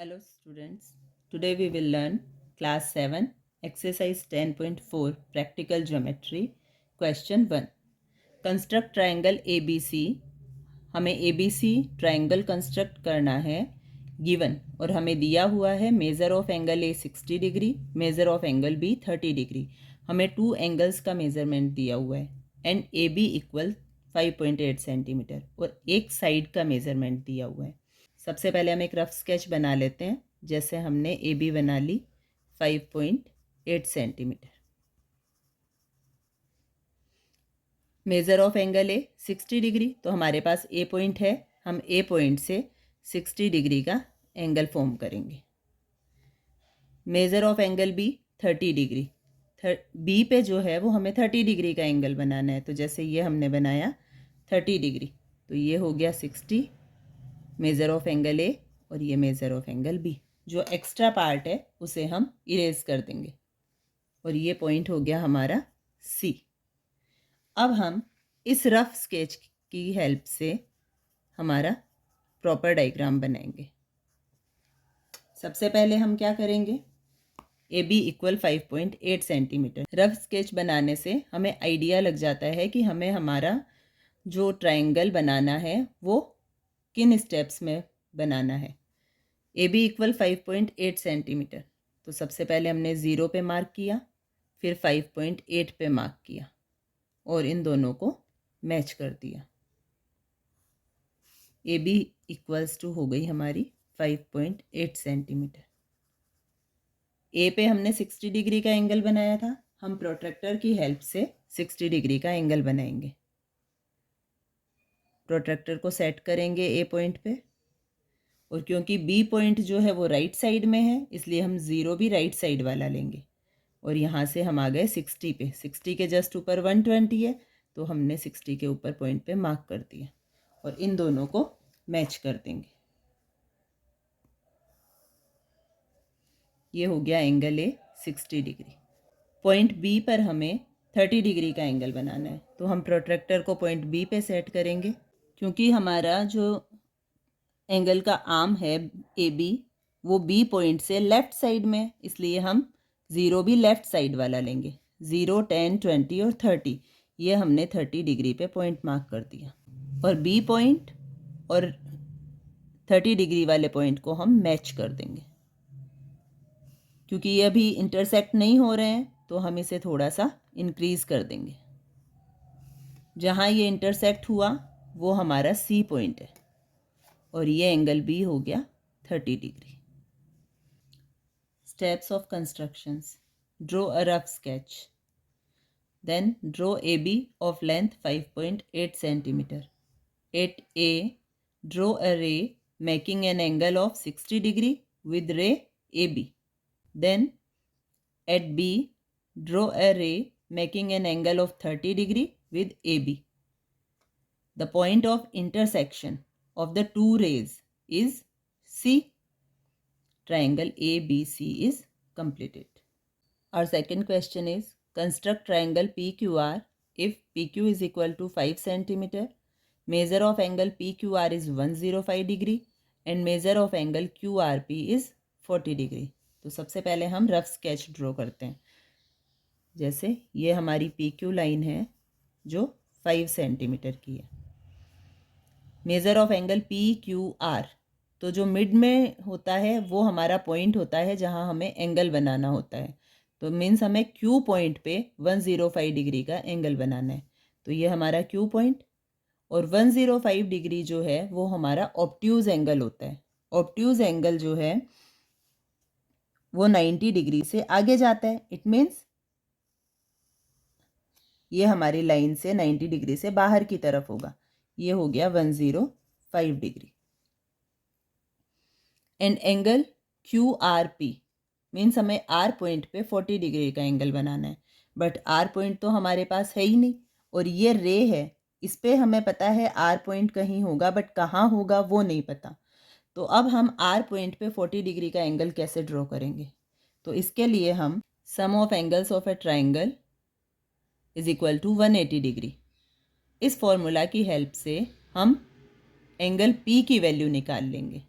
Hello students, today we will learn class 7 exercise 10.4 practical geometry question 1. Construct triangle ABC. हमें ABC triangle construct करना है given और हमें दिया हुआ है measure of angle A 60 degree, measure of angle B 30 degree. हमें two angles का मेज़रमेंट दिया हुआ है एंड AB इक्वल 5.8 सेंटीमीटर और एक साइड का मेज़रमेंट दिया हुआ है. सबसे पहले हम एक रफ स्केच बना लेते हैं. जैसे हमने ए बी बना ली 5.8 centimetre. Measure of angle A 60 degree, तो हमारे पास ए पॉइंट है. हम ए पॉइंट से 60 डिग्री का एंगल फॉर्म करेंगे. Measure of angle B 30 degree. B पे जो है वो हमें 30 डिग्री का एंगल बनाना है. तो जैसे ये हमने बनाया 30 डिग्री, तो ये हो गया 60 मेज़र ऑफ एंगल ए और ये मेज़र ऑफ एंगल बी. जो एक्स्ट्रा पार्ट है उसे हम इरेज कर देंगे और ये पॉइंट हो गया हमारा सी. अब हम इस रफ स्केच की हेल्प से हमारा प्रॉपर डायग्राम बनाएंगे. सबसे पहले हम क्या करेंगे, A B equal 5.8 centimetre. Rough sketch बनाने से हमें आइडिया लग जाता है कि हमें हमारा जो ट्राइंगल बनाना है वो किन स्टेप्स में बनाना है. ए बी इक्वल 5.8 सेंटीमीटर, तो सबसे पहले हमने 0 पे मार्क किया, फिर 5.8 पे मार्क किया और इन दोनों को मैच कर दिया. ए बी इक्वल्स टू हो गई हमारी 5.8 सेंटीमीटर. ए पे हमने 60 डिग्री का एंगल बनाया था. हम प्रोट्रैक्टर की हेल्प से 60 डिग्री का एंगल बनाएंगे. प्रोट्रैक्टर को सेट करेंगे ए पॉइंट पे और क्योंकि बी पॉइंट जो है वो राइट साइड में है इसलिए हम 0 भी राइट साइड वाला लेंगे. और यहाँ से हम आ गए 60 पे. 60 के जस्ट ऊपर 120 है, तो हमने 60 के ऊपर पॉइंट पे मार्क कर दिया और इन दोनों को मैच कर देंगे. ये हो गया angle A 60 degree. Point B पर हमें 30 डिग्री का एंगल बनाना है, तो हम प्रोट्रैक्टर को पॉइंट बी पे सेट करेंगे. क्योंकि हमारा जो एंगल का आर्म है ए बी वो बी पॉइंट से लेफ़्ट साइड में, इसलिए हम 0 भी लेफ़्ट साइड वाला लेंगे. 0, 10, 20 और 30, ये हमने 30 डिग्री पे पॉइंट मार्क कर दिया और बी पॉइंट और 30 डिग्री वाले पॉइंट को हम मैच कर देंगे. क्योंकि ये अभी इंटरसेक्ट नहीं हो रहे हैं तो हम इसे थोड़ा सा इंक्रीज़ कर देंगे. जहाँ ये इंटरसेक्ट हुआ वो हमारा सी पॉइंट है और ये एंगल बी हो गया 30 degree. Steps of constructions. Draw a rough sketch. Then draw AB of length 5.8 centimeter. At A, draw a ray making an angle of 60 degree with ray AB. Then at B, draw a ray making an angle of 30 degree with AB. The point of intersection of the two rays is C. Triangle ABC is completed. Our second question is construct triangle PQR if PQ is equal to 5 centimeter, measure of angle PQR is 105 degree and measure of angle QRP is 40 degree. तो सबसे पहले हम rough sketch draw करते हैं. जैसे ये हमारी PQ line है जो 5 सेंटीमीटर की है. मेज़र ऑफ एंगल PQR, तो जो मिड में होता है वो हमारा पॉइंट होता है जहाँ हमें एंगल बनाना होता है. तो मीन्स हमें क्यू पॉइंट पे 105 डिग्री का एंगल बनाना है. तो ये हमारा क्यू पॉइंट और 105 डिग्री जो है वो हमारा ऑब्ट्यूज एंगल होता है. ऑब्ट्यूज एंगल जो है वो 90 डिग्री से आगे जाता है. इट मीन्स ये हमारी लाइन से 90 डिग्री से बाहर की तरफ होगा. ये हो गया 105 degree. And angle QRP means हमें आर पॉइंट पे 40 डिग्री का एंगल बनाना है. बट आर पॉइंट तो हमारे पास है ही नहीं और ये रे है. इस पे हमें पता है आर पॉइंट कहीं होगा बट कहाँ होगा वो नहीं पता. तो अब हम आर पॉइंट पे 40 डिग्री का एंगल कैसे ड्रॉ करेंगे. तो इसके लिए हम sum of angles of a triangle is equal to 180 degree. इस फॉर्मूला की हेल्प से हम एंगल P की वैल्यू निकाल लेंगे.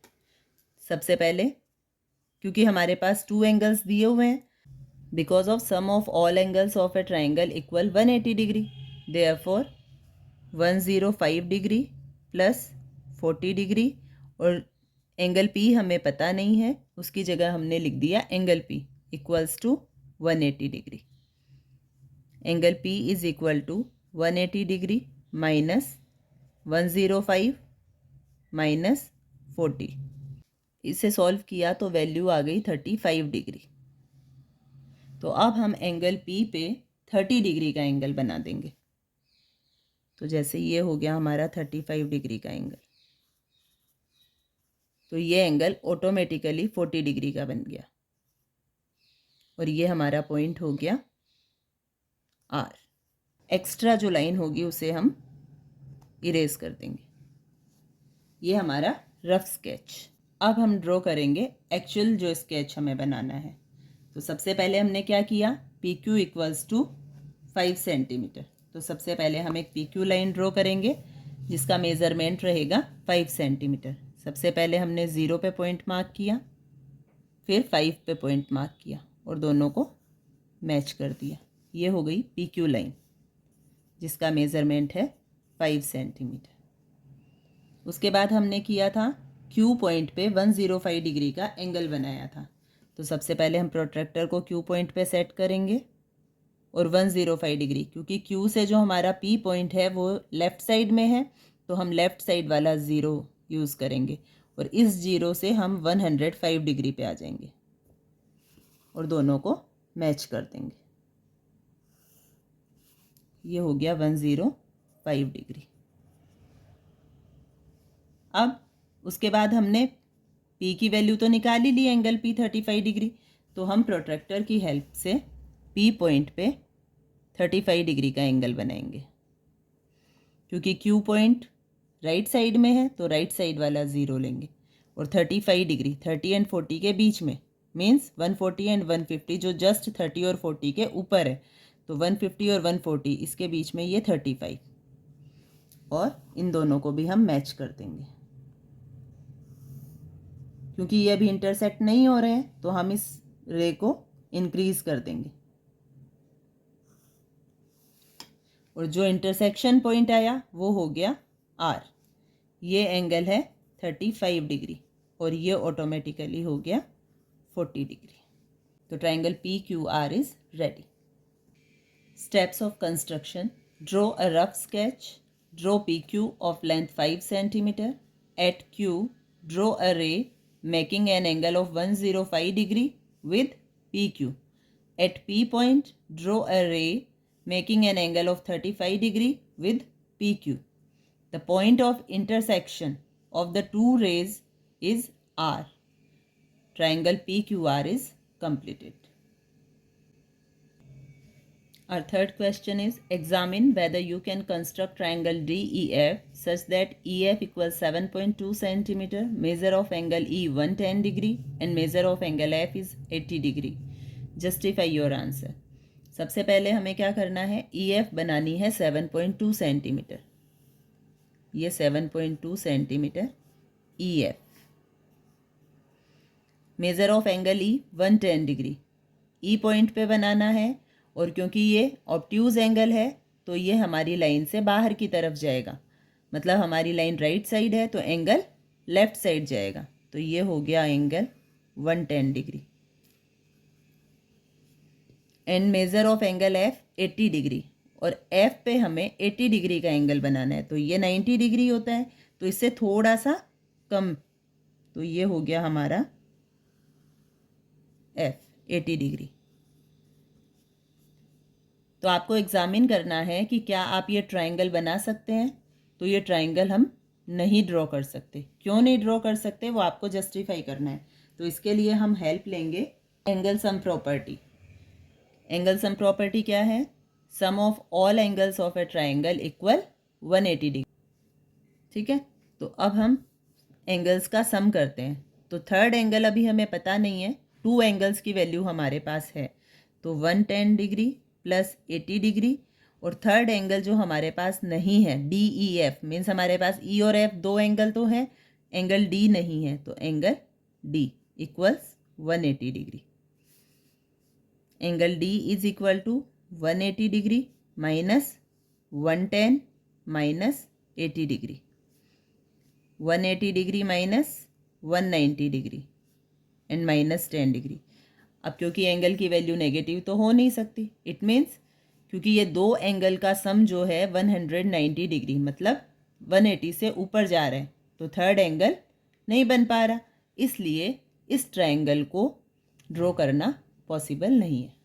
सबसे पहले क्योंकि हमारे पास 2 एंगल्स दिए हुए हैं. Because of sum of all angles of a triangle equal 180 degree. Therefore 105 degree plus 40 degree, और एंगल पी हमें पता नहीं है, उसकी जगह हमने लिख दिया angle P equals to 180 degree. Angle P is equal to 180 degree minus 105 minus 40. इसे सॉल्व किया तो वैल्यू आ गई 35 डिग्री. तो अब हम एंगल पी पे 30 डिग्री का एंगल बना देंगे. तो जैसे ये हो गया हमारा 35 डिग्री का एंगल, तो ये एंगल ऑटोमेटिकली 40 डिग्री का बन गया, और ये हमारा पॉइंट हो गया आर. एक्स्ट्रा जो लाइन होगी उसे हम इरेज कर देंगे. ये हमारा रफ स्केच. अब हम ड्रॉ करेंगे एक्चुअल जो स्केच हमें बनाना है. तो सबसे पहले हमने क्या किया, P Q equals to 5 centimetre. तो सबसे पहले हम एक पी क्यू लाइन ड्रॉ करेंगे जिसका मेज़रमेंट रहेगा 5 सेंटीमीटर. सबसे पहले हमने 0 पे पॉइंट मार्क किया, फिर 5 पे पॉइंट मार्क किया और दोनों को मैच कर दिया. ये हो गई पी क्यू लाइन जिसका मेज़रमेंट है 5 सेंटीमीटर. उसके बाद हमने किया था क्यू पॉइंट पे 105 डिग्री का एंगल बनाया था. तो सबसे पहले हम प्रोट्रैक्टर को क्यू पॉइंट पे सेट करेंगे और 105 डिग्री, क्योंकि क्यू से जो हमारा पी पॉइंट है वो लेफ़्ट साइड में है, तो हम लेफ़्ट साइड वाला ज़ीरो यूज़ करेंगे और इस ज़ीरो से हम 105 डिग्री पे आ जाएंगे और दोनों को मैच कर देंगे. ये हो गया 105 डिग्री. अब उसके बाद हमने P की वैल्यू तो निकाल ही ली, एंगल P 35 डिग्री. तो हम प्रोट्रैक्टर की हेल्प से P पॉइंट पे 35 डिग्री का एंगल बनाएंगे. क्योंकि Q पॉइंट राइट साइड में है तो राइट साइड वाला ज़ीरो लेंगे, और 35 डिग्री 30 एंड 40 के बीच में मीन्स 140 एंड 150 जो जस्ट 30 और 40 के ऊपर है, तो 150 और 140 इसके बीच में ये 35, और इन दोनों को भी हम मैच कर देंगे. क्योंकि ये अभी इंटरसेक्ट नहीं हो रहे हैं तो हम इस रे को इंक्रीज कर देंगे, और जो इंटरसेक्शन पॉइंट आया वो हो गया आर. ये एंगल है 35 डिग्री और ये ऑटोमेटिकली हो गया 40 डिग्री. तो triangle P Q R is ready. Steps of construction. Draw a rough sketch. Draw P Q of length 5 centimetre. At Q draw a ray making an angle of 105 degree with PQ. At P point, draw a ray making an angle of 35 degree with PQ. The point of intersection of the two rays is R. Triangle PQR is completed. Our third question is, examine whether you can construct triangle DEF such that EF equals 7.2 centimeter, measure of angle E 110 degree and measure of angle F is 80 degree. Justify your answer. सबसे पहले हमें क्या करना है, EF बनानी है 7.2 centimetre. ये 7.2 centimetre EF. Measure of angle E 110 degree. E point पे बनाना है, और क्योंकि ये ऑब्ट्यूज एंगल है तो ये हमारी लाइन से बाहर की तरफ जाएगा, मतलब हमारी लाइन राइट साइड है तो एंगल लेफ्ट साइड जाएगा. तो ये हो गया angle 110 degree. And measure of angle F 80 degree, और एफ पे हमें 80 डिग्री का एंगल बनाना है. तो ये 90 डिग्री होता है, तो इससे थोड़ा सा कम, तो ये हो गया हमारा एफ 80 डिग्री. तो आपको एग्जामिन करना है कि क्या आप ये ट्राइंगल बना सकते हैं. तो ये ट्राइंगल हम नहीं ड्रॉ कर सकते. क्यों नहीं ड्रॉ कर सकते वो आपको जस्टिफाई करना है. तो इसके लिए हम हेल्प लेंगे angle sum property. Angle sum property क्या है, sum of all angles of a triangle equal 180 degree. ठीक है, तो अब हम एंगल्स का सम करते हैं. तो थर्ड एंगल अभी हमें पता नहीं है, 2 एंगल्स की वैल्यू हमारे पास है. तो 110 डिग्री प्लस 80 डिग्री, और थर्ड एंगल जो हमारे पास नहीं है डी ई एफ, मीन्स हमारे पास ई और एफ 2 एंगल तो है, एंगल डी नहीं है, तो angle D equals 180 degree. Angle D is equal to 180 degree minus 110 minus 80 degree. 180 degree minus 190 degree and minus 10 degree. अब क्योंकि एंगल की वैल्यू नेगेटिव तो हो नहीं सकती, इट मीन्स क्योंकि ये दो एंगल का सम जो है 190 डिग्री मतलब 180 से ऊपर जा रहा है, तो थर्ड एंगल नहीं बन पा रहा, इसलिए इस ट्रायंगल को ड्रॉ करना पॉसिबल नहीं है।